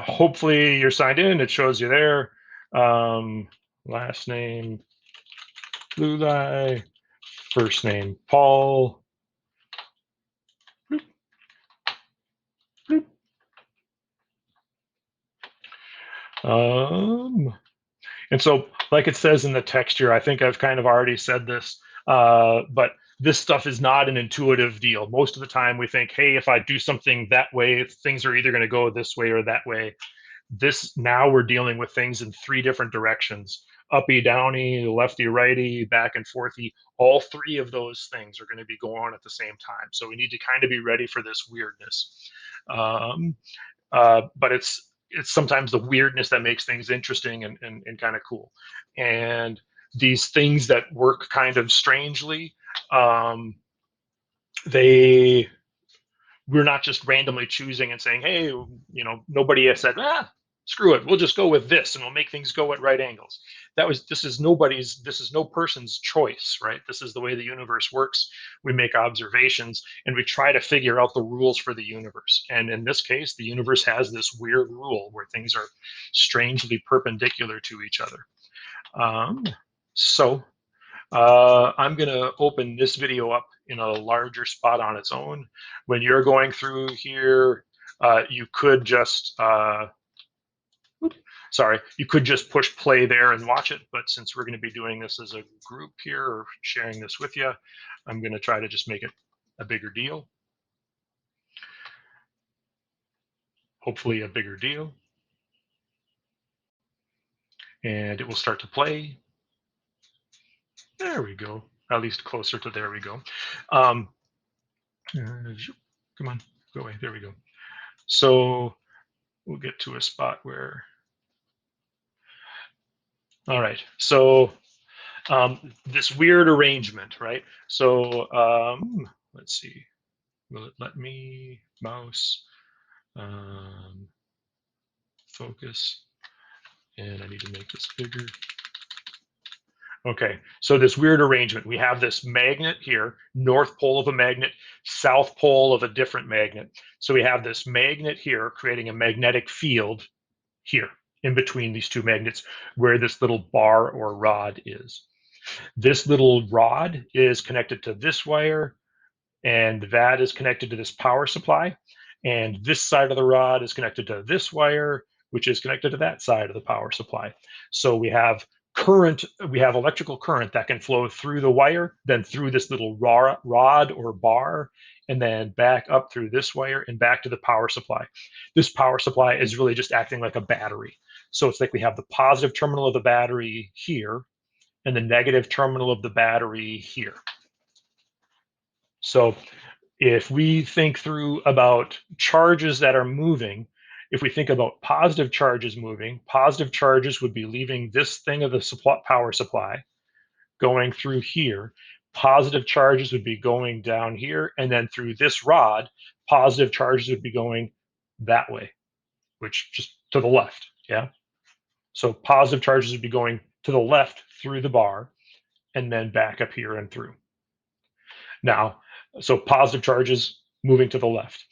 Hopefully you're signed in. It shows you there. Last name Lulai, first name Paul. Bloop, bloop. And so, like it says in the text here, I think I've kind of already said this, but this stuff is not an intuitive deal. Most of the time we think, hey, if I do something that way, things are either going to go this way or that way. Now we're dealing with things in three different directions: uppy, downy, lefty, righty, back and forthy. All three of those things are going to be going on at the same time. So we need to kind of be ready for this weirdness. Um, but it's sometimes the weirdness that makes things interesting and kind of cool. And these things that work kind of strangely, um, they we're not just randomly choosing and saying, hey, nobody has said, screw it, we'll just go with this and we'll make things go at right angles. This is no person's choice, right? This is the way the universe works. We make observations and we try to figure out the rules for the universe. And in this case, the universe has this weird rule where things are strangely perpendicular to each other. So I'm going to open this video up in a larger spot on its own. When you're going through here, you could just, you could just push play there and watch it. But since we're going to be doing this as a group here or sharing this with you, I'm going to try to just make it a bigger deal. Hopefully a bigger deal. And it will start to play. There we go. At least closer to there we go. Come on, go away. There we go. So we'll get to a spot where, all right. So this weird arrangement, right? So let's see. Will it let me mouse focus? And I need to make this bigger. Okay, so this weird arrangement. We have this magnet here, north pole of a magnet, south pole of a different magnet. So we have this magnet here creating a magnetic field here in between these two magnets where this little bar or rod is. This little rod is connected to this wire, and that is connected to this power supply. And this side of the rod is connected to this wire, which is connected to that side of the power supply. So we have current, we have electrical current that can flow through the wire, then through this little rod or bar, and then back up through this wire and back to the power supply. This power supply is really just acting like a battery. So it's like we have the positive terminal of the battery here and the negative terminal of the battery here. So if we think through about charges that are moving, if we think about positive charges moving, positive charges would be leaving this thing of the power supply, going through here. Positive charges would be going down here, and then through this rod, positive charges would be going that way, which just to the left, yeah? So positive charges would be going to the left through the bar, and then back up here and through. Now, so positive charges moving to the left.